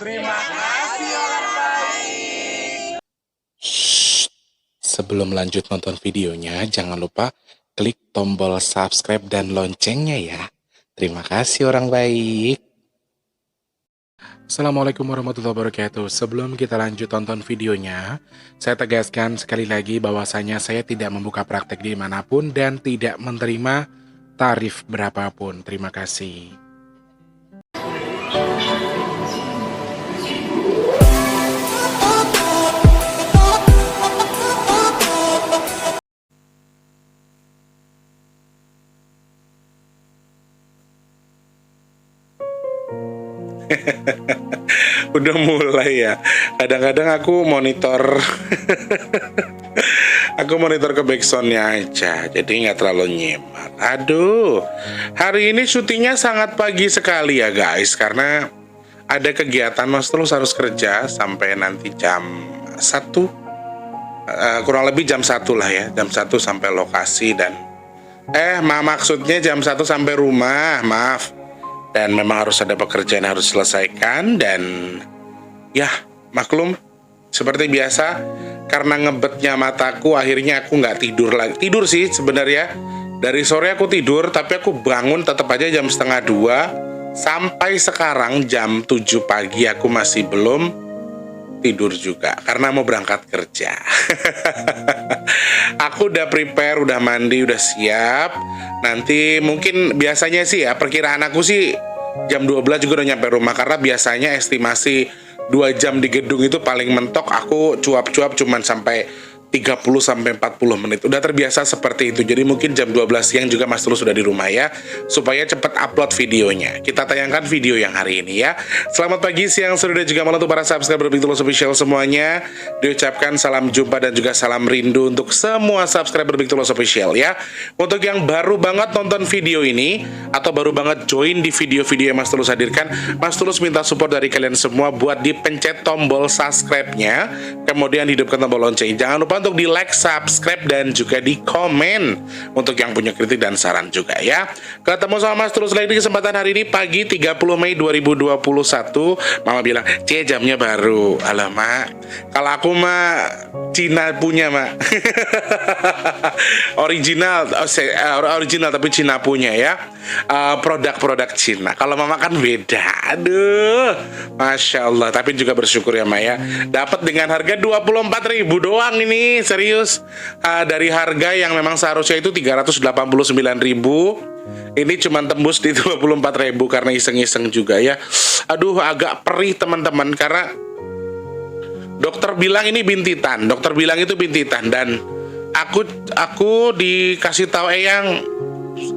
Terima kasih orang baik. Shh. Sebelum lanjut nonton videonya, jangan lupa klik tombol subscribe dan loncengnya ya. Terima kasih orang baik. Assalamualaikum warahmatullahi wabarakatuh. Sebelum kita lanjut tonton videonya, saya tegaskan sekali lagi bahwasanya saya tidak membuka praktek dimanapun dan tidak menerima tarif berapapun. Terima kasih. Udah mulai ya. Kadang-kadang aku monitor aku monitor ke backsoundnya aja, jadi nggak terlalu nyimak. Aduh, hari ini syutingnya sangat pagi sekali ya guys, karena ada kegiatan. Mas terus harus kerja sampai nanti jam 1, kurang lebih jam 1 lah ya, jam 1 sampai lokasi. Dan maksudnya jam 1 sampai rumah, maaf. Dan memang harus ada pekerjaan yang harus selesaikan. Dan ya maklum, seperti biasa, karena ngebetnya mataku, akhirnya aku nggak tidur lagi. Tidur sih sebenarnya, dari sore aku tidur, tapi aku bangun tetap aja jam 1:30. Sampai sekarang jam 7 pagi aku masih belum tidur juga, karena mau berangkat kerja. Aku udah prepare, udah mandi, udah siap. Nanti mungkin biasanya sih ya, perkiraan aku sih jam 12 juga udah nyampe rumah. Karena biasanya estimasi 2 jam di gedung itu paling mentok. Aku cuap-cuap cuman sampai 30-40 menit. Udah terbiasa seperti itu. Jadi mungkin jam 12 siang juga Mas Tulus sudah di rumah ya, supaya cepat upload videonya. Kita tayangkan video yang hari ini ya. Selamat pagi, siang, sore, dan juga malam untuk para subscriber Big Tulus Official semuanya. Diucapkan salam jumpa dan juga salam rindu untuk semua subscriber Big Tulus Official ya. Untuk yang baru banget nonton video ini atau baru banget join di video-video yang Mas Tulus hadirkan, Mas Tulus minta support dari kalian semua buat dipencet tombol subscribe-nya, kemudian hidupkan tombol lonceng. Jangan lupa untuk di like, subscribe, dan juga di komen untuk yang punya kritik dan saran juga ya. Ketemu sama Mas Tulus lagi di kesempatan hari ini, pagi 30 Mei 2021. Mama bilang, jamnya baru. Alamak, kalau aku mah Cina punya mak. original tapi Cina punya ya. Produk-produk Cina. Kalau mama kan beda. Aduh, Masya Allah. Tapi juga bersyukur ya Maya, dapat dengan harga 24.000 doang ini, serius. Dari harga yang memang seharusnya itu 389.000, ini cuma tembus di 24.000 karena iseng-iseng juga ya. Aduh, agak perih teman-teman, karena dokter bilang ini bintitan. Dokter bilang itu bintitan. Dan aku dikasih tahu Eyang,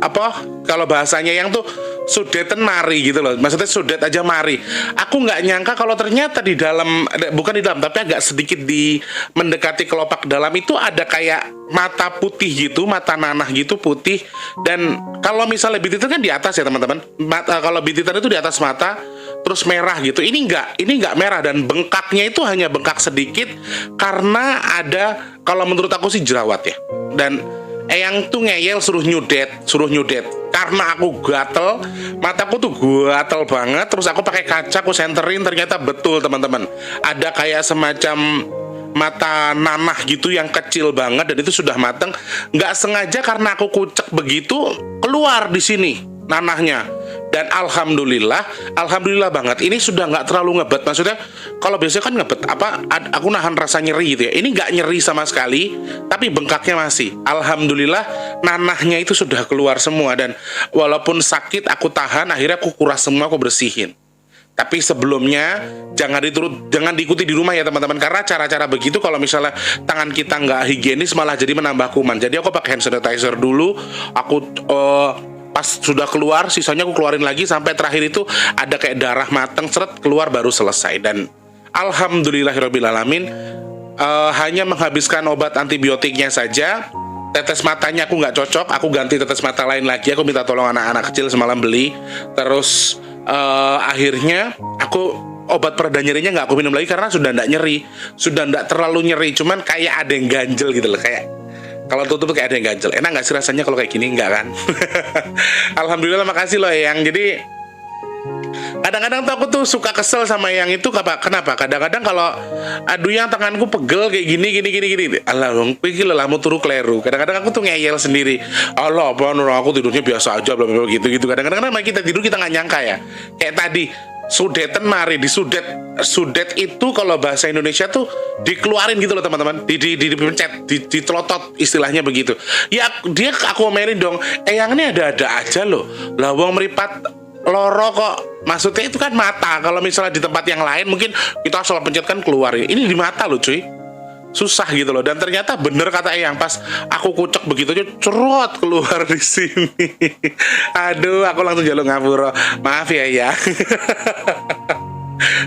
apa kalau bahasanya yang tuh sudetan mari gitu loh, maksudnya sudet aja mari. Aku nggak nyangka kalau ternyata di dalam, bukan di dalam, tapi agak sedikit di mendekati kelopak dalam itu ada kayak mata putih gitu, mata nanah gitu putih. Dan kalau misalnya bintitan kan di atas ya teman-teman, kalau bintitan itu di atas mata terus merah gitu. Ini nggak merah, dan bengkaknya itu hanya bengkak sedikit karena ada, kalau menurut aku sih jerawat ya. Dan Eyang tuh ngeyel suruh nyudet karena aku gatel, mataku tuh gatel banget. Terus aku pakai kaca, aku senterin, ternyata betul teman-teman, ada kayak semacam mata nanah gitu yang kecil banget, dan itu sudah mateng. Nggak sengaja karena aku kucek begitu, keluar di sini nanahnya. Dan alhamdulillah banget, ini sudah nggak terlalu ngebet. Maksudnya kalau biasanya kan ngebet aku nahan rasa nyeri gitu ya, ini nggak nyeri sama sekali, tapi bengkaknya masih. Alhamdulillah nanahnya itu sudah keluar semua. Dan walaupun sakit aku tahan, akhirnya aku kuras semua, aku bersihin. Tapi sebelumnya jangan diikuti di rumah ya teman-teman, karena cara-cara begitu kalau misalnya tangan kita nggak higienis malah jadi menambah kuman. Jadi aku pakai hand sanitizer dulu, aku pas sudah keluar, sisanya aku keluarin lagi, sampai terakhir itu ada kayak darah mateng, seret keluar, baru selesai. Dan alhamdulillahirobbilalamin, hanya menghabiskan obat antibiotiknya saja. Tetes matanya aku nggak cocok, aku ganti tetes mata lain lagi. Aku minta tolong anak-anak kecil semalam beli. Terus akhirnya aku obat pereda nyerinya nggak aku minum lagi karena sudah nggak nyeri, sudah nggak terlalu nyeri, cuman kayak ada yang ganjel gitu loh, kayak kalau tutup kayak ada yang ganjel. Enak nggak sih rasanya kalau kayak gini? Enggak kan? Alhamdulillah, makasih loh Eyang. Jadi Kadang-kadang tuh aku tuh suka kesel sama yang itu. Kenapa? Kadang-kadang kalau aduh yang tanganku pegel kayak gini. Alah, wong kowe iki lho lamu turu kleru. Kadang-kadang aku tuh ngeyel sendiri. Allah, apa aku tidurnya biasa aja bla bla gitu. Kadang-kadang sama kita tidur kita nggak nyangka ya. Kayak tadi sudetan mari sudet itu kalau bahasa Indonesia tuh dikeluarin gitu loh teman-teman, dipencet, ditelotot istilahnya begitu. Ya dia aku omelin dong, yang ini ada-ada aja loh. Lah wong meripat loro kok. Maksudnya itu kan mata. Kalau misalnya di tempat yang lain mungkin kita asal pencet kan keluar. Ini di mata loh cuy. Susah gitu loh. Dan ternyata bener kata Eyang, pas aku kucek begitu aja cerot keluar di sini. Aduh, aku langsung jaluk ngapura. Maaf ya ya.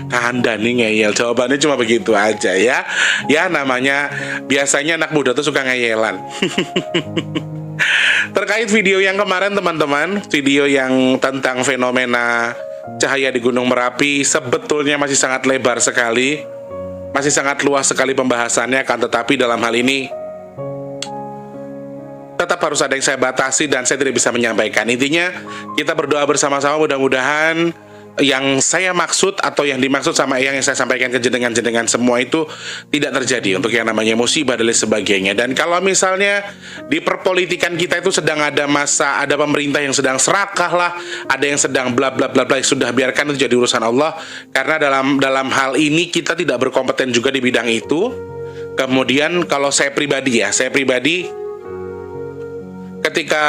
Anda nih ngeyel. Jawabannya cuma begitu aja ya. Ya namanya biasanya anak muda tuh suka ngeyelan. Terkait video yang kemarin teman-teman, video yang tentang fenomena cahaya di Gunung Merapi sebetulnya masih sangat lebar sekali. Masih sangat luas sekali pembahasannya, kan, tetapi dalam hal ini tetap harus ada yang saya batasi dan saya tidak bisa menyampaikan. Intinya kita berdoa bersama-sama mudah-mudahan yang saya maksud atau yang dimaksud sama yang saya sampaikan ke jenengan semua itu tidak terjadi untuk yang namanya musibah dan lain sebagainya. Dan kalau misalnya di perpolitikan kita itu sedang ada masa, ada pemerintah yang sedang serakah lah, ada yang sedang bla bla bla bla, sudah biarkan itu jadi urusan Allah, karena dalam hal ini kita tidak berkompeten juga di bidang itu. Kemudian kalau saya pribadi ketika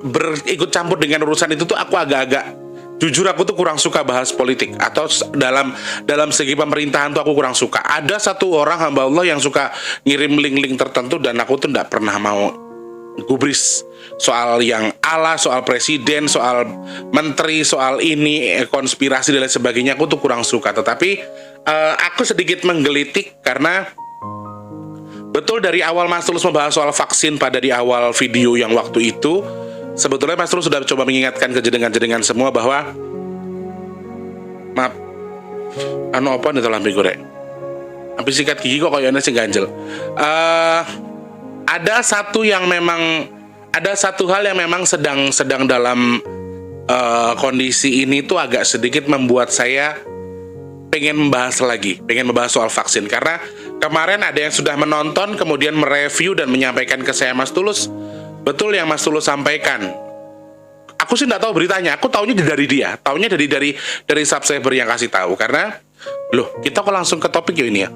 berikut campur dengan urusan itu tuh aku agak-agak, jujur aku tuh kurang suka bahas politik atau dalam segi pemerintahan tuh aku kurang suka. Ada satu orang hamba Allah yang suka ngirim link-link tertentu dan aku tuh nggak pernah mau gubris soal yang ala, soal presiden, soal menteri, soal ini konspirasi dan lain sebagainya. Aku tuh kurang suka. Tetapi aku sedikit menggelitik karena betul dari awal Mas Tulus membahas soal vaksin pada di awal video yang waktu itu, sebetulnya Mas Tulus sudah coba mengingatkan ke jenengan semua bahwa maaf, apa nih lambe goreng? Habis sikat gigi kok kayaknya sih ganjel. Ada satu hal yang memang sedang dalam kondisi ini tuh agak sedikit membuat saya pengen membahas soal vaksin, karena kemarin ada yang sudah menonton kemudian mereview dan menyampaikan ke saya, Mas Tulus, betul yang Mas Tulus sampaikan. Aku sih nggak tahu beritanya, aku taunya dari dia, taunya dari subscriber yang kasih tahu. Karena loh, kita kok langsung ke topik ya ini ya.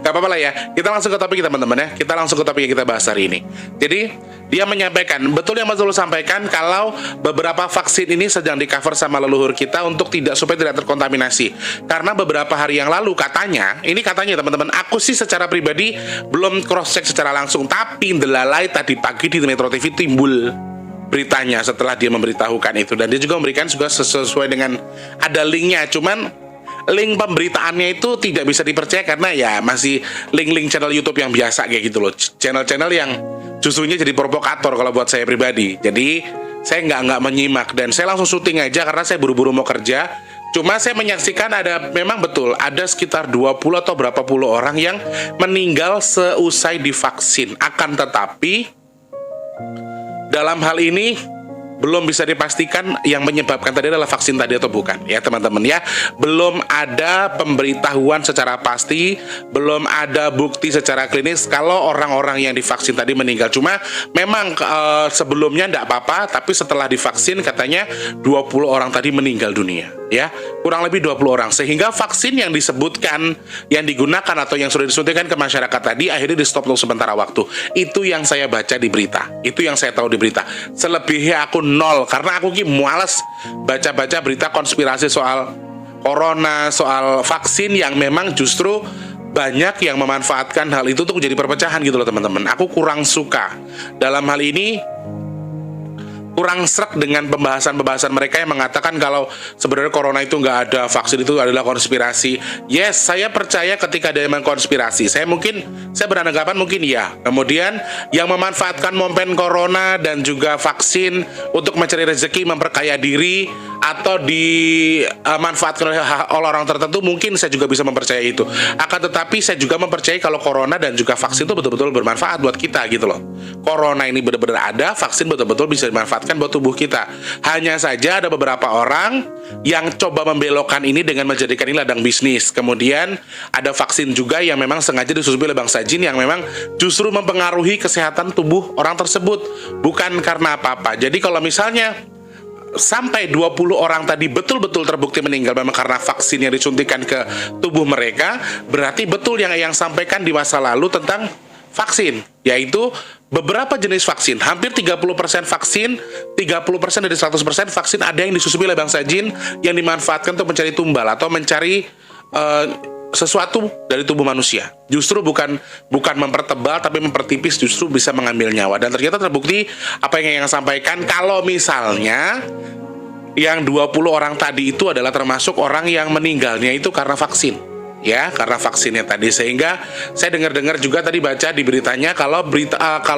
Gak apa-apa lah ya, kita langsung ke topik teman-teman ya. Kita langsung ke topik yang kita bahas hari ini. Jadi dia menyampaikan, betul yang Mas Tulus sampaikan, kalau beberapa vaksin ini sedang di cover sama leluhur kita untuk supaya tidak terkontaminasi. Karena beberapa hari yang lalu katanya teman-teman, aku sih secara pribadi belum cross check secara langsung, tapi ndelalai tadi pagi di Metro TV timbul beritanya setelah dia memberitahukan itu, dan dia juga memberikan juga sesuai dengan ada linknya. Cuman link pemberitaannya itu tidak bisa dipercaya karena ya masih link-link channel YouTube yang biasa kayak gitu loh, channel-channel yang justru jadi provokator kalau buat saya pribadi. Jadi saya nggak menyimak dan saya langsung syuting aja karena saya buru-buru mau kerja. Cuma saya menyaksikan memang betul ada sekitar 20 atau berapa puluh orang yang meninggal seusai divaksin. Akan tetapi dalam hal ini belum bisa dipastikan yang menyebabkan tadi adalah vaksin tadi atau bukan ya teman-teman ya. Belum ada pemberitahuan secara pasti, belum ada bukti secara klinis kalau orang-orang yang divaksin tadi meninggal. Cuma memang sebelumnya enggak apa-apa, tapi setelah divaksin katanya 20 orang tadi meninggal dunia ya, kurang lebih 20 orang, sehingga vaksin yang disebutkan yang digunakan atau yang sudah disuntikan ke masyarakat tadi akhirnya di stop untuk sementara waktu. Itu yang saya baca di berita, itu yang saya tahu di berita. Selebihnya aku nol, karena aku malas baca-baca berita konspirasi soal corona, soal vaksin yang memang justru banyak yang memanfaatkan hal itu untuk menjadi perpecahan gitu loh teman-teman. Aku kurang suka dalam hal ini, kurang srek dengan pembahasan mereka yang mengatakan kalau sebenarnya corona itu nggak ada, vaksin itu adalah konspirasi. Yes, saya percaya ketika ada yang mengkonspirasi. Saya beranggapan mungkin ya. Kemudian yang memanfaatkan momen corona dan juga vaksin untuk mencari rezeki, memperkaya diri, atau dimanfaatkan oleh orang tertentu, mungkin saya juga bisa mempercaya itu. Akan tetapi saya juga mempercayai kalau corona dan juga vaksin itu betul-betul bermanfaat buat kita gitu loh. Corona ini benar-benar ada, vaksin betul-betul bisa dimanfaatkan manfaatkan buat tubuh kita. Hanya saja ada beberapa orang yang coba membelokkan ini dengan menjadikan ini ladang bisnis. Kemudian ada vaksin juga yang memang sengaja disusupi oleh bangsa jin yang memang justru mempengaruhi kesehatan tubuh orang tersebut, bukan karena apa-apa. Jadi kalau misalnya sampai 20 orang tadi betul-betul terbukti meninggal memang karena vaksin yang disuntikan ke tubuh mereka, berarti betul yang sampaikan di masa lalu tentang vaksin, yaitu beberapa jenis vaksin, hampir 30% vaksin, 30% dari 100% vaksin ada yang disusupi oleh bangsa jin yang dimanfaatkan untuk mencari tumbal atau mencari sesuatu dari tubuh manusia. Justru bukan mempertebal tapi mempertipis, justru bisa mengambil nyawa. Dan ternyata terbukti apa yang sampaikan, kalau misalnya yang 20 orang tadi itu adalah termasuk orang yang meninggalnya itu karena vaksin. Ya, karena vaksinnya tadi. Sehingga saya dengar juga tadi baca di beritanya kalau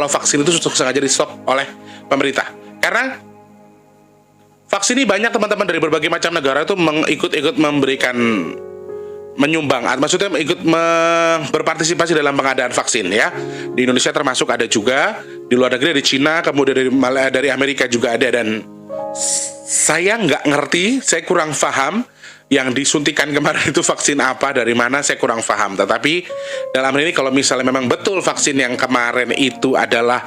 vaksin itu sengaja di stop oleh pemerintah. Karena vaksin ini banyak teman-teman dari berbagai macam negara itu ikut memberikan menyumbang, maksudnya ikut berpartisipasi dalam pengadaan vaksin ya. Di Indonesia termasuk ada juga, di luar negeri dari Cina, kemudian dari Amerika juga ada. Dan saya nggak ngerti, saya kurang paham yang disuntikan kemarin itu vaksin apa, dari mana, saya kurang paham. Tetapi dalam hal ini kalau misalnya memang betul vaksin yang kemarin itu adalah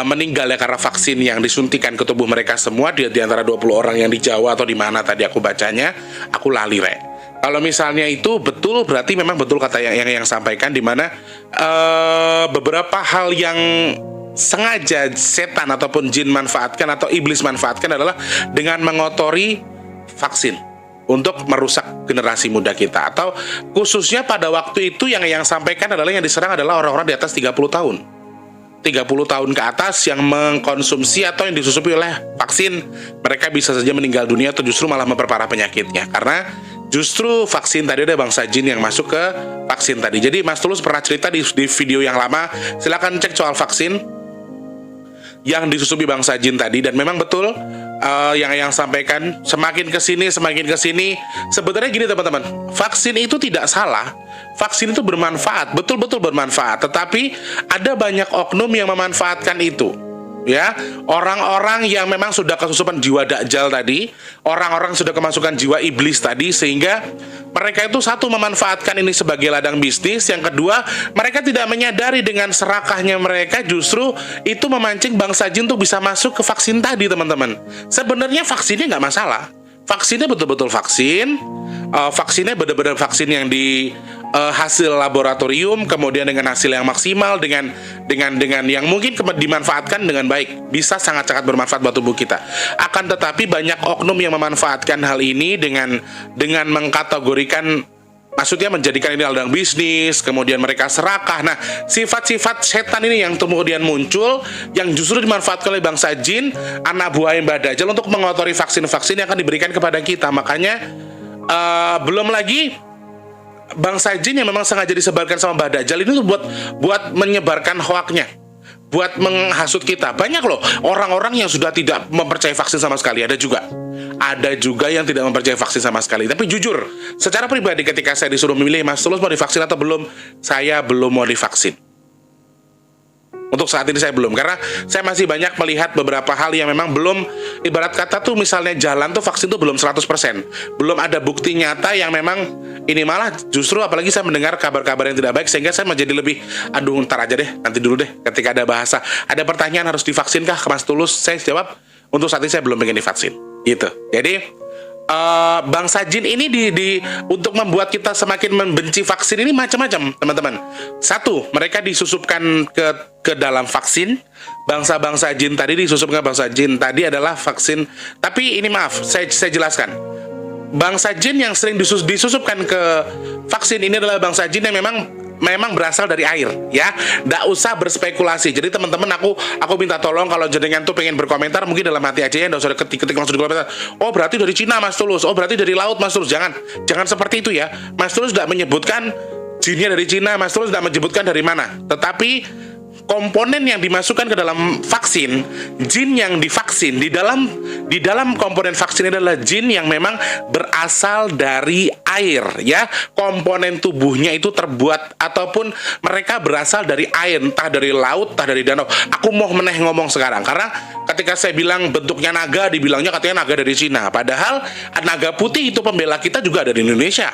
meninggal ya karena vaksin yang disuntikan ke tubuh mereka semua, di antara 20 orang yang di Jawa atau di mana tadi aku bacanya, aku lali Kalau misalnya itu betul, berarti memang betul kata yang sampaikan, di mana beberapa hal yang sengaja setan ataupun jin manfaatkan atau iblis manfaatkan adalah dengan mengotori vaksin untuk merusak generasi muda kita. Atau khususnya pada waktu itu yang sampaikan adalah yang diserang adalah orang-orang di atas 30 tahun. 30 tahun ke atas yang mengkonsumsi atau yang disusupi oleh vaksin, mereka bisa saja meninggal dunia atau justru malah memperparah penyakitnya. Karena justru vaksin tadi ada bangsa jin yang masuk ke vaksin tadi. Jadi Mas Tulus pernah cerita di video yang lama, silakan cek soal vaksin yang disusupi bangsa jin tadi. Dan memang betul yang sampaikan semakin kesini sebenarnya gini teman-teman, vaksin itu tidak salah, vaksin itu bermanfaat, betul-betul bermanfaat, tetapi ada banyak oknum yang memanfaatkan itu. Ya, orang-orang yang memang sudah kesusupan jiwa dajjal tadi, orang-orang sudah kemasukan jiwa iblis tadi, sehingga mereka itu satu memanfaatkan ini sebagai ladang bisnis, yang kedua mereka tidak menyadari dengan serakahnya mereka justru itu memancing bangsa jin untuk bisa masuk ke vaksin tadi teman-teman. Sebenarnya vaksinnya nggak masalah, vaksinnya betul-betul vaksin, vaksinnya benar-benar vaksin yang di hasil laboratorium, kemudian dengan hasil yang maksimal, dengan yang mungkin dimanfaatkan dengan baik, bisa sangat-sangat bermanfaat buat tubuh kita. Akan tetapi banyak oknum yang memanfaatkan hal ini dengan mengkategorikan, maksudnya menjadikan ini ladang bisnis, kemudian mereka serakah. Nah, sifat-sifat setan ini yang kemudian muncul, yang justru dimanfaatkan oleh bangsa jin, anak buah Mbah Dajjal untuk mengotori vaksin-vaksin yang akan diberikan kepada kita. Makanya belum lagi bangsa jin yang memang sengaja disebarkan sama Mbah Dajjal ini tuh buat menyebarkan hoaknya, buat menghasut kita. Banyak loh orang-orang yang sudah tidak mempercayai vaksin sama sekali. Ada juga yang tidak mempercayai vaksin sama sekali. Tapi jujur, secara pribadi ketika saya disuruh memilih, Mas Tulus mau divaksin atau belum, saya belum mau divaksin. Untuk saat ini saya belum, karena saya masih banyak melihat beberapa hal yang memang belum, ibarat kata tuh misalnya jalan tuh vaksin tuh belum 100%. Belum ada bukti nyata yang memang ini, malah justru apalagi saya mendengar kabar-kabar yang tidak baik, sehingga saya menjadi lebih, aduh ntar aja deh, nanti dulu deh, ketika ada bahasa, ada pertanyaan harus divaksinkah ke Mas Tulus, saya jawab, untuk saat ini saya belum pengen divaksin. Gitu. Jadi bangsa jin ini untuk membuat kita semakin membenci vaksin ini macam-macam, teman-teman. Satu, mereka disusupkan ke dalam vaksin. Bangsa-bangsa jin tadi disusupkan, bangsa jin tadi adalah vaksin. Tapi ini maaf, saya jelaskan. Bangsa jin yang sering disusupkan ke vaksin ini adalah bangsa jin yang memang berasal dari air, ya. Nggak usah berspekulasi. Jadi teman-teman, aku minta tolong kalau jenengan tuh pengen berkomentar, mungkin dalam hati aja ya, nggak usah ketik langsung di komentar. Oh berarti dari Cina Mas Tulus, oh berarti dari laut Mas Tulus. Jangan seperti itu ya. Mas Tulus tidak menyebutkan jinnya dari Cina, Mas Tulus tidak menyebutkan dari mana. Tetapi komponen yang dimasukkan ke dalam vaksin, jin yang divaksin di dalam komponen vaksin adalah jin yang memang berasal dari air, ya. Komponen tubuhnya itu terbuat ataupun mereka berasal dari air, entah dari laut, entah dari danau. Aku mau ngomong sekarang karena ketika saya bilang bentuknya naga, dibilangnya katanya naga dari Cina. Padahal naga putih itu pembela kita juga ada di Indonesia.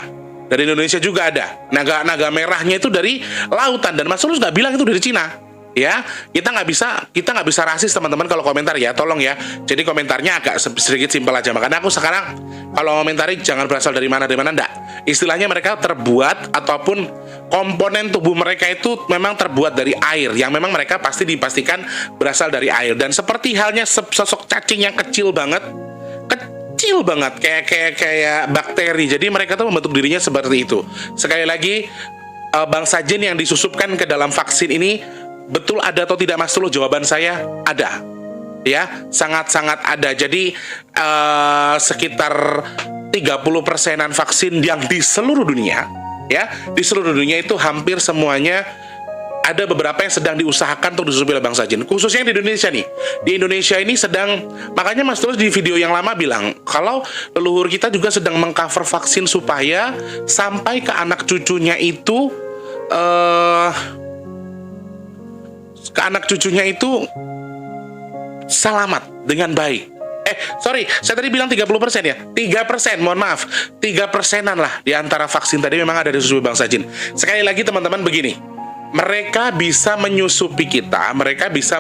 Dari Indonesia juga ada. Naga merahnya itu dari lautan, dan Mas Tulus nggak bilang itu dari Cina. Ya, kita nggak bisa rasis, teman-teman, kalau komentar ya, tolong ya. Jadi komentarnya agak sedikit simpel aja. Makanya aku sekarang kalau komentari jangan berasal dari mana enggak. Istilahnya mereka terbuat ataupun komponen tubuh mereka itu memang terbuat dari air, yang memang mereka pasti dipastikan berasal dari air. Dan seperti halnya sosok cacing yang kecil banget, kayak bakteri. Jadi mereka tuh membentuk dirinya seperti itu. Sekali lagi, bangsa jin yang disusupkan ke dalam vaksin ini betul ada atau tidak, Mas Tulus? Jawaban saya ada. Ya, sangat-sangat ada. Jadi sekitar 30%-an vaksin yang di seluruh dunia, ya, di seluruh dunia itu hampir semuanya ada beberapa yang sedang diusahakan untuk disusupi oleh bangsa jin. Khususnya di Indonesia nih. Di Indonesia ini sedang, makanya Mas Tulus di video yang lama bilang, kalau leluhur kita juga sedang mengcover vaksin supaya sampai ke anak cucunya itu, selamat dengan baik. Sorry, saya tadi bilang 30% ya. 3%, mohon maaf. 3%-an lah di antara vaksin tadi memang ada di susupi bangsa jin. Sekali lagi teman-teman, begini. Mereka bisa menyusupi kita, mereka bisa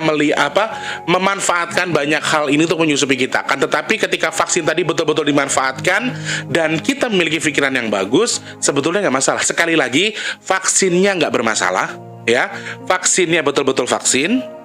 memanfaatkan banyak hal ini untuk menyusupi kita. Kan tetapi ketika vaksin tadi betul-betul dimanfaatkan dan kita memiliki pikiran yang bagus, sebetulnya nggak masalah. Sekali lagi, vaksinnya nggak bermasalah, ya. Vaksinnya betul-betul vaksin.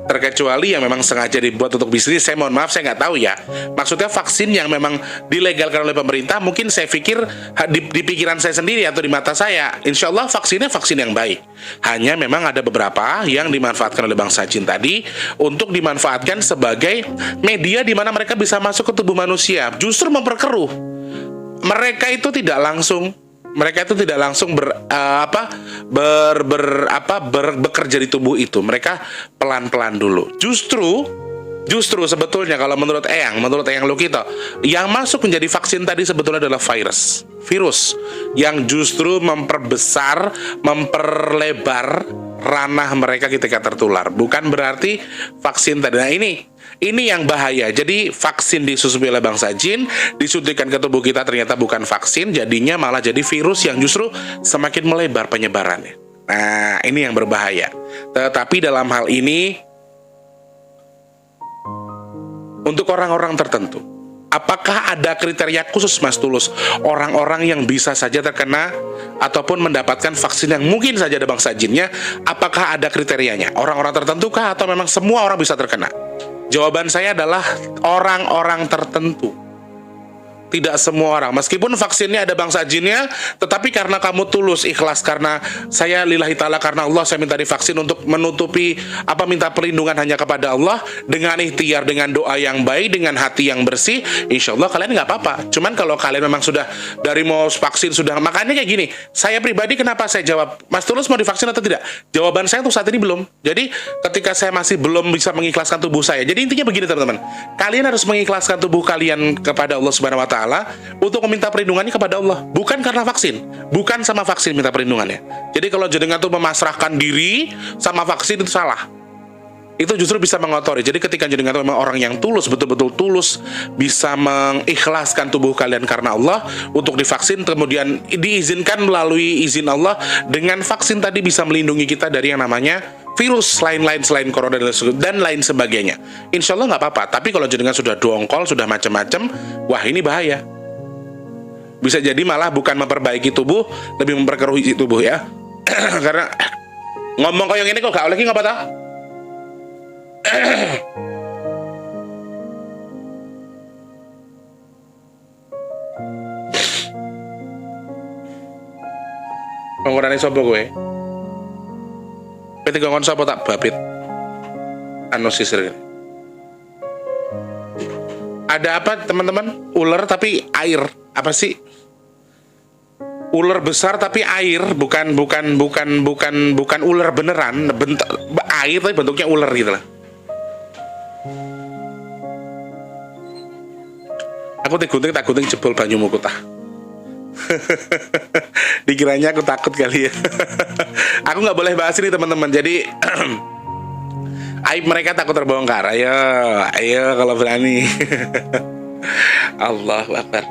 Terkecuali yang memang sengaja dibuat untuk bisnis, saya mohon maaf, saya nggak tahu ya. Maksudnya vaksin yang memang dilegalkan oleh pemerintah, mungkin saya pikir di pikiran saya sendiri atau di mata saya, insya Allah vaksinnya vaksin yang baik. Hanya memang ada beberapa yang dimanfaatkan oleh bangsa jin tadi untuk dimanfaatkan sebagai media di mana mereka bisa masuk ke tubuh manusia, justru memperkeruh. Mereka itu tidak langsung bekerja di tubuh itu. Mereka pelan-pelan dulu. Justru sebetulnya kalau menurut Eyang Lukito, yang masuk menjadi vaksin tadi sebetulnya adalah virus yang justru memperbesar, memperlebar ranah mereka ketika tertular. Bukan berarti vaksin tadi. Nah, ini yang bahaya. Jadi vaksin disusupi oleh bangsa jin, disuntikan ke tubuh kita, ternyata bukan vaksin, jadinya malah jadi virus yang justru semakin melebar penyebarannya. Nah, ini yang berbahaya. Tetapi dalam hal ini, untuk orang-orang tertentu, apakah ada kriteria khusus, Mas Tulus? Orang-orang yang bisa saja terkena ataupun mendapatkan vaksin yang mungkin saja ada bangsa jinnya, apakah ada kriterianya? Orang-orang tertentu kah atau memang semua orang bisa terkena? Jawaban saya adalah orang-orang tertentu. Tidak semua orang. Meskipun vaksinnya ada bangsa jinnya, tetapi karena kamu tulus, ikhlas, karena saya lillahi ta'ala, karena Allah saya minta divaksin untuk menutupi minta perlindungan hanya kepada Allah, dengan ikhtiar, dengan doa yang baik, dengan hati yang bersih, insya Allah kalian nggak apa-apa. Cuman kalau kalian memang sudah dari mau vaksin sudah, makanya kayak gini, saya pribadi kenapa saya jawab, Mas Tulus mau divaksin atau tidak? Jawaban saya untuk saat ini belum. Jadi ketika saya masih belum bisa mengikhlaskan tubuh saya. Jadi intinya begini teman-teman, kalian harus mengikhlaskan tubuh kalian kepada Allah Subhanahu wa Ta'ala untuk meminta perlindungannya kepada Allah, bukan karena vaksin, bukan sama vaksin minta perlindungannya. Jadi kalau jenengan tuh memasrahkan diri sama vaksin, itu salah. Itu justru bisa mengotori. Jadi ketika jenengan tuh memang orang yang tulus, betul-betul tulus, bisa mengikhlaskan tubuh kalian karena Allah untuk divaksin, kemudian diizinkan melalui izin Allah, dengan vaksin tadi bisa melindungi kita dari yang namanya virus lain-lain selain corona dan lain sebagainya. Insya Allah nggak apa-apa. Tapi kalau jenengan sudah dongkol, sudah macam-macam, wah ini bahaya. Bisa jadi malah bukan memperbaiki tubuh, lebih memperkeruh isi tubuh ya. Karena ngomong kayak gini kok gak oleh nggak apa-apa. Pengurani sopo gue. Ketika ngomong sopo tak babit. Anu sisir. Ada apa teman-teman? Ular tapi air. Apa sih? Ular besar tapi air, bukan ular beneran, air tapi bentuknya ular gitu lah. Aku tak gunting jebol banyumu kutah. Dikiranya aku takut kali ya. Aku nggak boleh bahas ini teman-teman. Jadi aib mereka takut terbongkar. Ayo, ayo kalau berani. Allahu Akbar.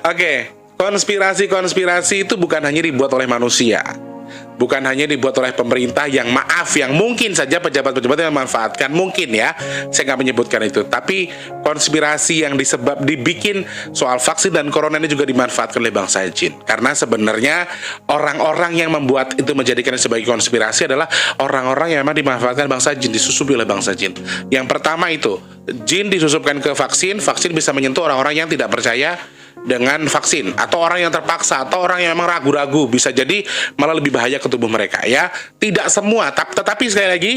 Oke, konspirasi itu bukan hanya dibuat oleh manusia. Bukan hanya dibuat oleh pemerintah yang maaf, yang mungkin saja pejabat-pejabat yang memanfaatkan, mungkin ya, saya nggak menyebutkan itu. Tapi konspirasi yang dibikin soal vaksin dan corona ini juga dimanfaatkan oleh bangsa jin. Karena sebenarnya orang-orang yang membuat itu menjadikan sebagai konspirasi adalah orang-orang yang memang dimanfaatkan bangsa jin, disusupi oleh bangsa jin. Yang pertama itu, jin disusupkan ke vaksin, vaksin bisa menyentuh orang-orang yang tidak percaya dengan vaksin, atau orang yang terpaksa, atau orang yang memang ragu-ragu, bisa jadi malah lebih bahaya ke tubuh mereka ya. Tidak semua, tetapi sekali lagi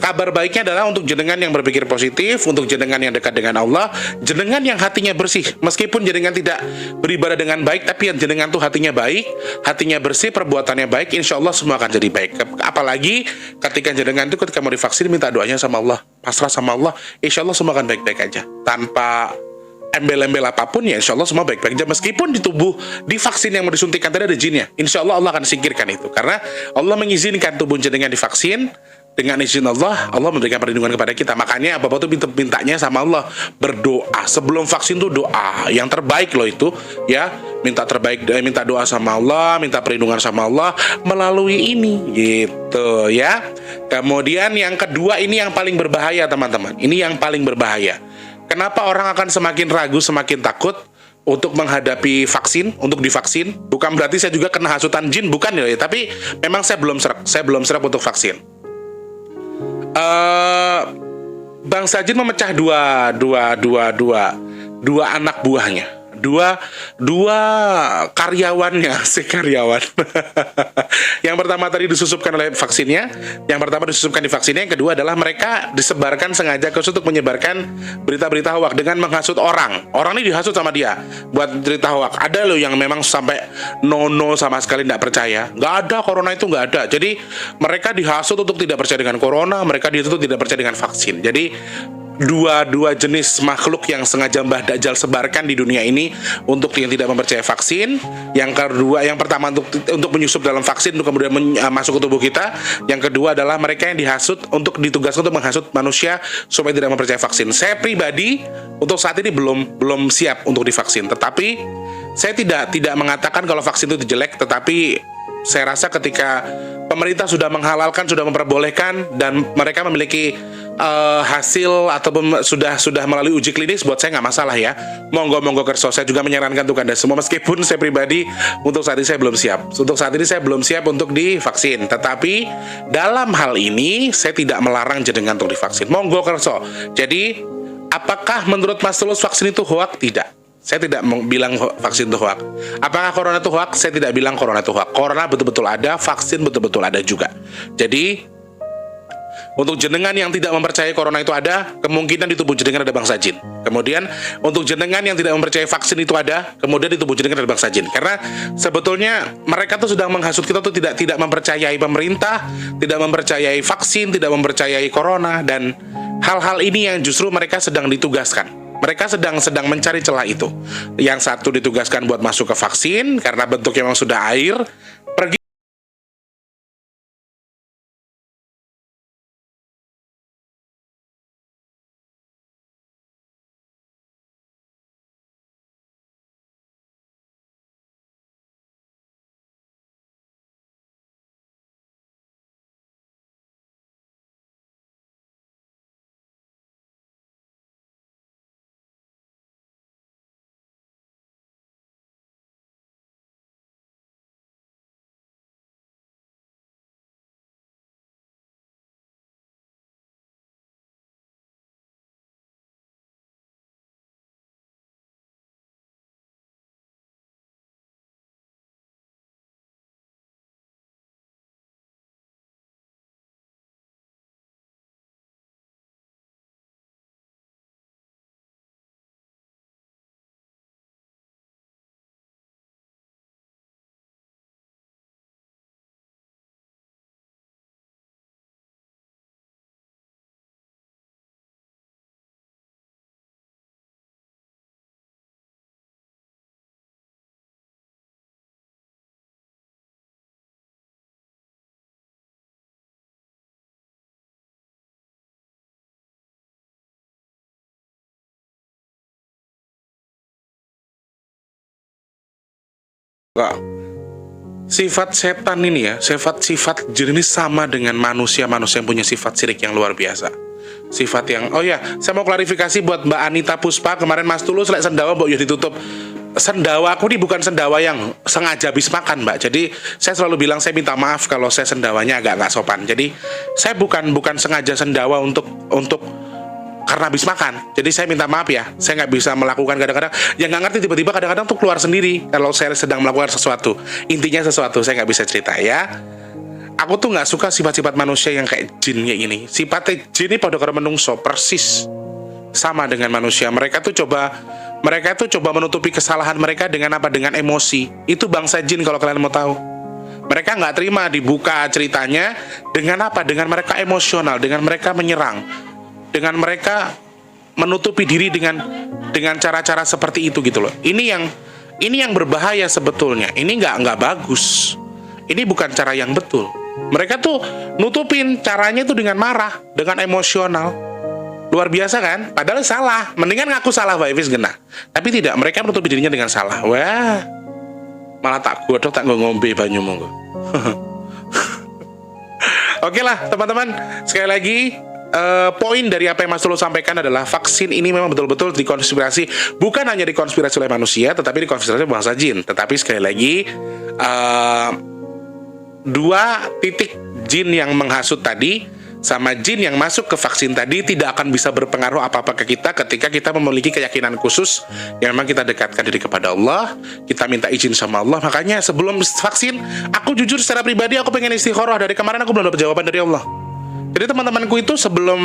kabar baiknya adalah untuk jenengan yang berpikir positif, untuk jenengan yang dekat dengan Allah, jenengan yang hatinya bersih, meskipun jenengan tidak beribadah dengan baik, tapi yang jenengan tuh hatinya baik, hatinya bersih, perbuatannya baik, insya Allah semua akan jadi baik. Apalagi ketika jenengan itu ketika mau divaksin minta doanya sama Allah, pasrah sama Allah, insya Allah semua akan baik-baik aja, tanpa embel-embel apapun ya, insya Allah semua baik-baik aja. Meskipun di tubuh, di vaksin yang mau disuntikan tadi ada jinnya, insya Allah Allah akan singkirkan itu. Karena Allah mengizinkan tubuh jenengan divaksin, dengan izin Allah, Allah memberikan perlindungan kepada kita. Makanya apa-apa tuh mintanya sama Allah, berdoa. Sebelum vaksin tuh doa, yang terbaik loh itu ya. Minta doa sama Allah, minta perlindungan sama Allah melalui ini gitu ya. Kemudian yang kedua, ini yang paling berbahaya teman-teman. Ini yang paling berbahaya. Kenapa orang akan semakin ragu, semakin takut untuk menghadapi vaksin, untuk divaksin? Bukan berarti saya juga kena hasutan jin, bukan ya. Tapi memang saya belum serap untuk vaksin. Bangsa jin memecah dua anak buahnya. Dua karyawannya, si karyawan. Yang pertama tadi disusupkan oleh vaksinnya, yang pertama disusupkan di vaksinnya, yang kedua adalah mereka disebarkan sengaja untuk menyebarkan berita-berita hoak dengan menghasut orang. Orang ini dihasut sama dia buat berita hoak. Ada loh yang memang sampai nono sama sekali tidak percaya, nggak ada corona itu, nggak ada. Jadi mereka dihasut untuk tidak percaya dengan corona, mereka dihasut untuk tidak percaya dengan vaksin. Jadi dua jenis makhluk yang sengaja Mbah Dajjal sebarkan di dunia ini untuk yang tidak mempercayai vaksin. Yang kedua, yang pertama untuk menyusup dalam vaksin untuk kemudian masuk ke tubuh kita. Yang kedua adalah mereka yang dihasut untuk ditugaskan untuk menghasut manusia supaya tidak mempercayai vaksin. Saya pribadi untuk saat ini belum siap untuk divaksin. Tetapi saya tidak mengatakan kalau vaksin itu jelek, tetapi saya rasa ketika pemerintah sudah menghalalkan, sudah memperbolehkan, dan mereka memiliki hasil ataupun sudah melalui uji klinis, buat saya nggak masalah ya. Monggo kerso. Saya juga menyarankan untuk Anda semua, meskipun saya pribadi untuk saat ini saya belum siap. Untuk saat ini saya belum siap untuk divaksin. Tetapi dalam hal ini saya tidak melarang jenengan untuk divaksin. Monggo kerso. Jadi apakah menurut Mas Tulus vaksin itu hoak? Tidak. Saya tidak bilang vaksin itu hoak. Apakah corona itu hoak? Saya tidak bilang corona itu hoak. Corona betul-betul ada, vaksin betul-betul ada juga. Jadi untuk jenengan yang tidak mempercayai corona itu ada, kemungkinan di tubuh jenengan ada bangsa jin. Kemudian untuk jenengan yang tidak mempercayai vaksin itu ada, kemudian di tubuh jenengan ada bangsa jin. Karena sebetulnya mereka tuh sedang menghasut kita tuh tidak mempercayai pemerintah, tidak mempercayai vaksin, tidak mempercayai corona, dan hal-hal ini yang justru mereka sedang ditugaskan. Mereka sedang mencari celah itu. Yang satu ditugaskan buat masuk ke vaksin karena bentuknya memang sudah air, pergi Kok sifat setan ini ya, sifat jin ini sama dengan manusia-manusia yang punya sifat sirik yang luar biasa. Sifat yang, oh ya, saya mau klarifikasi buat Mbak Anita Puspa, kemarin Mas Tulus lek sendawa mbok yo ditutup. Sendawa aku ini bukan sendawa yang sengaja habis makan, Mbak. Jadi saya selalu bilang saya minta maaf kalau saya sendawanya agak nggak sopan. Jadi saya bukan sengaja sendawa untuk karena habis makan. Jadi saya minta maaf ya. Saya nggak bisa melakukan kadang-kadang. Yang nggak ngerti tiba-tiba kadang-kadang tuh keluar sendiri kalau saya sedang melakukan sesuatu. Intinya sesuatu saya nggak bisa cerita ya. Aku tuh nggak suka sifat-sifat manusia yang kayak jin kayak gini. Sifatnya jin ini pada karo menungso persis sama dengan manusia. Mereka tuh coba menutupi kesalahan mereka dengan apa? Dengan emosi. Itu bangsa jin kalau kalian mau tahu. Mereka nggak terima dibuka ceritanya dengan apa? Dengan mereka emosional, dengan mereka menyerang, dengan mereka menutupi diri dengan cara-cara seperti itu gitu loh. Ini yang berbahaya sebetulnya. Ini nggak bagus. Ini bukan cara yang betul. Mereka tuh nutupin caranya itu dengan marah, dengan emosional. Luar biasa kan? Padahal salah. Mendingan ngaku salah Pak Evis genah. Tapi tidak, mereka menutupi dirinya dengan salah. Wah, malah tak godok tak ngombe banyu monggo. Oke lah teman-teman, sekali lagi poin dari apa yang Mas Tulus sampaikan adalah vaksin ini memang betul-betul dikonspirasi, bukan hanya dikonspirasi oleh manusia, tetapi dikonspirasi oleh bangsa jin. Tetapi sekali lagi 2 titik jin yang menghasut tadi sama jin yang masuk ke vaksin tadi tidak akan bisa berpengaruh apa-apa ke kita ketika kita memiliki keyakinan khusus yang memang kita dekatkan diri kepada Allah, kita minta izin sama Allah. Makanya sebelum vaksin, aku jujur secara pribadi aku pengen istikharah. Dari kemarin aku belum dapat jawaban dari Allah. Jadi teman-temanku itu sebelum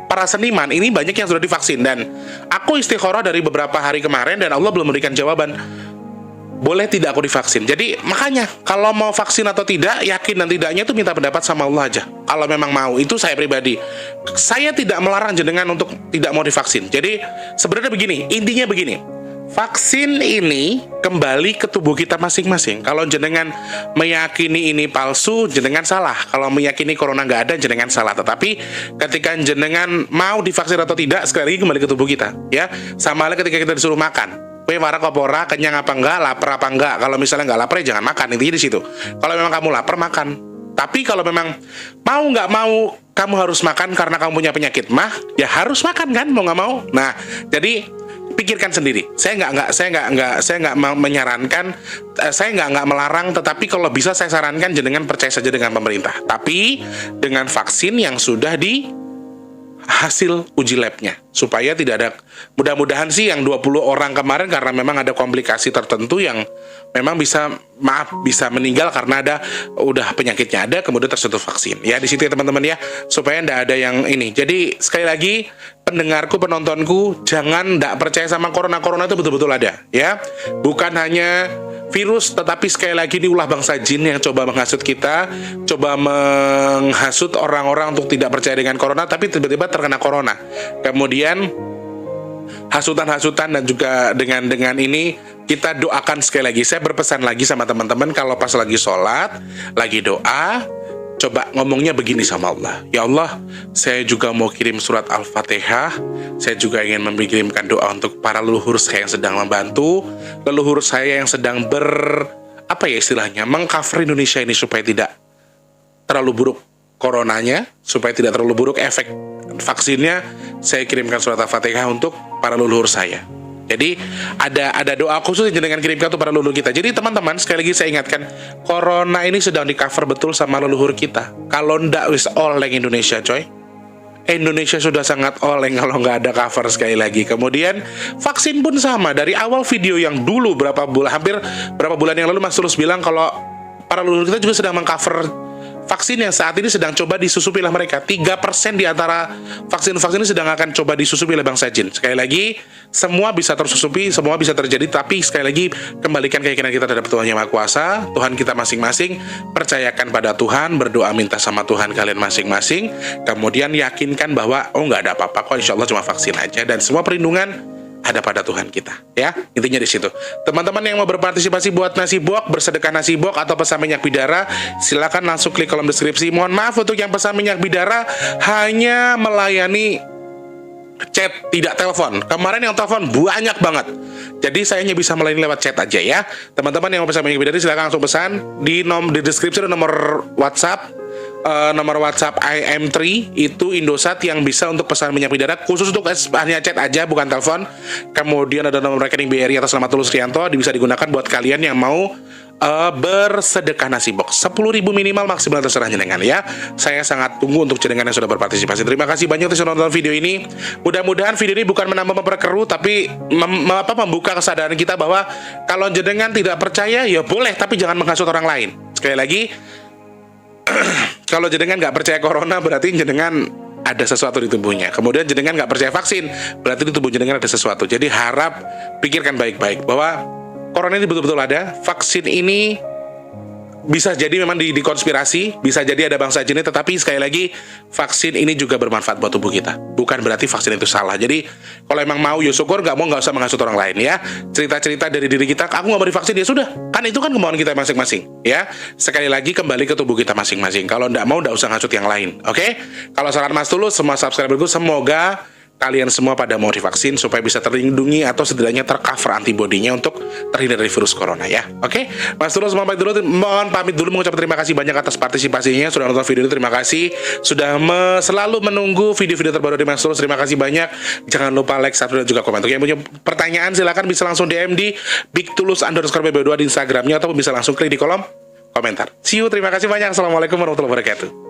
para seniman ini banyak yang sudah divaksin, dan aku istikharah dari beberapa hari kemarin dan Allah belum memberikan jawaban boleh tidak aku divaksin. Jadi makanya kalau mau vaksin atau tidak, yakin dan tidaknya itu minta pendapat sama Allah aja. Kalau memang mau, itu saya pribadi. Saya tidak melarang jenengan untuk tidak mau divaksin. Jadi sebenarnya begini, intinya begini. Vaksin ini kembali ke tubuh kita masing-masing. Kalau jenengan meyakini ini palsu, jenengan salah. Kalau meyakini corona nggak ada, jenengan salah. Tetapi ketika jenengan mau divaksin atau tidak, sekali lagi kembali ke tubuh kita, ya. Sama halnya ketika kita disuruh makan. Kue warak opora, kenyang apa enggak, lapar apa enggak. Kalau misalnya nggak lapar, ya jangan makan. Intinya di situ. Kalau memang kamu lapar, makan. Tapi kalau memang mau nggak mau kamu harus makan karena kamu punya penyakit mah, ya harus makan kan, mau nggak mau. Nah, jadi pikirkan sendiri. Saya nggak menyarankan, saya nggak melarang, tetapi kalau bisa saya sarankan jenengan percaya saja dengan pemerintah. Tapi dengan vaksin yang sudah di hasil uji labnya, supaya tidak ada, mudah-mudahan sih yang 20 orang kemarin karena memang ada komplikasi tertentu yang memang bisa meninggal karena udah penyakitnya ada kemudian tersentuh vaksin. Ya di situ ya teman-teman ya, supaya tidak ada yang ini. Jadi sekali lagi pendengarku, penontonku, jangan tidak percaya sama corona itu betul-betul ada ya. Bukan hanya virus, tetapi sekali lagi ini ulah bangsa jin yang coba menghasut kita, coba menghasut orang-orang untuk tidak percaya dengan corona, tapi tiba-tiba terkena corona. Kemudian hasutan-hasutan dan juga dengan ini kita doakan sekali lagi. Saya berpesan lagi sama teman-teman, kalau pas lagi sholat, lagi doa, coba ngomongnya begini sama Allah. Ya Allah, saya juga mau kirim surat Al-Fatihah. Saya juga ingin mengirimkan doa untuk para leluhur saya yang sedang membantu, leluhur saya yang sedang mengcover Indonesia ini supaya tidak terlalu buruk coronanya, supaya tidak terlalu buruk efek vaksinnya. Saya kirimkan surat Al-Fatihah untuk para leluhur saya. Jadi ada doa khusus yang dengan kirimkan untuk para leluhur kita. Jadi teman-teman, sekali lagi saya ingatkan, corona ini sedang di cover betul sama leluhur kita. Kalau ndak wis oleng Indonesia coy. Indonesia sudah sangat oleng kalau nggak ada cover sekali lagi. Kemudian vaksin pun sama. Dari awal video yang dulu hampir berapa bulan yang lalu Mas Tulus bilang kalau para leluhur kita juga sedang mengcover vaksin yang saat ini sedang coba disusupi oleh mereka. 3% di antara vaksin-vaksin ini sedang akan coba disusupi oleh bangsa jin. Sekali lagi, semua bisa tersusupi, semua bisa terjadi, tapi sekali lagi kembalikan keyakinan kita terhadap Tuhan Yang Maha Kuasa, Tuhan kita masing-masing, percayakan pada Tuhan, berdoa minta sama Tuhan kalian masing-masing, kemudian yakinkan bahwa nggak ada apa-apa kok, insya Allah cuma vaksin aja, dan semua perlindungan ada pada Tuhan kita, ya. Intinya di situ. Teman-teman yang mau berpartisipasi buat nasi box, bersedekah nasi box atau pesan minyak bidara, silakan langsung klik kolom deskripsi. Mohon maaf untuk yang pesan minyak bidara hanya melayani chat, tidak telepon. Kemarin yang telepon banyak banget. Jadi saya hanya bisa melayani lewat chat aja ya. Teman-teman yang mau pesan minyak bidadari silahkan langsung pesan di deskripsi ada nomor WhatsApp. Nomor WhatsApp IM3 itu Indosat yang bisa untuk pesan minyak bidara khusus untuk hanya chat aja bukan telepon. Kemudian ada nomor rekening BRI atas nama Tulus Rianto, bisa digunakan buat kalian yang mau bersedekah nasi box 10.000 minimal, maksimal terserah jenengan ya. Saya sangat tunggu untuk jenengan yang sudah berpartisipasi. Terima kasih banyak yang sudah nonton video ini. Mudah-mudahan video ini bukan menambah memperkeruh, tapi membuka kesadaran kita bahwa kalau jenengan tidak percaya ya boleh, tapi jangan menghasut orang lain. Sekali lagi, kalau jenengan nggak percaya corona berarti jenengan ada sesuatu di tubuhnya. Kemudian jenengan nggak percaya vaksin berarti di tubuh jenengan ada sesuatu. Jadi harap pikirkan baik-baik bahwa corona ini betul-betul ada. Vaksin ini bisa jadi memang dikonspirasi, bisa jadi ada bangsa jin, tetapi sekali lagi vaksin ini juga bermanfaat buat tubuh kita. Bukan berarti vaksin itu salah. Jadi kalau emang mau ya syukur, nggak mau nggak usah menghasut orang lain ya. Cerita-cerita dari diri kita, aku nggak mau divaksin ya sudah. Kan itu kan kemauan kita masing-masing ya. Sekali lagi kembali ke tubuh kita masing-masing. Kalau nggak mau nggak usah ngasut yang lain. Oke? Kalau saran Mas Tulus, semua subscriberku semoga kalian semua pada mau divaksin supaya bisa terlindungi atau setidaknya tercover antibodinya untuk terhindar dari virus corona ya. Oke, Mas Tulus mohon pamit dulu mengucapkan terima kasih banyak atas partisipasinya, sudah nonton video ini, terima kasih sudah selalu menunggu video-video terbaru dari Mas Tulus. Terima kasih banyak. Jangan lupa like, subscribe dan juga komen. Untuk yang punya pertanyaan silakan bisa langsung DM di bigtulus_bb2 di Instagramnya ataupun bisa langsung klik di kolom komentar. See you, terima kasih banyak. Assalamualaikum warahmatullahi wabarakatuh.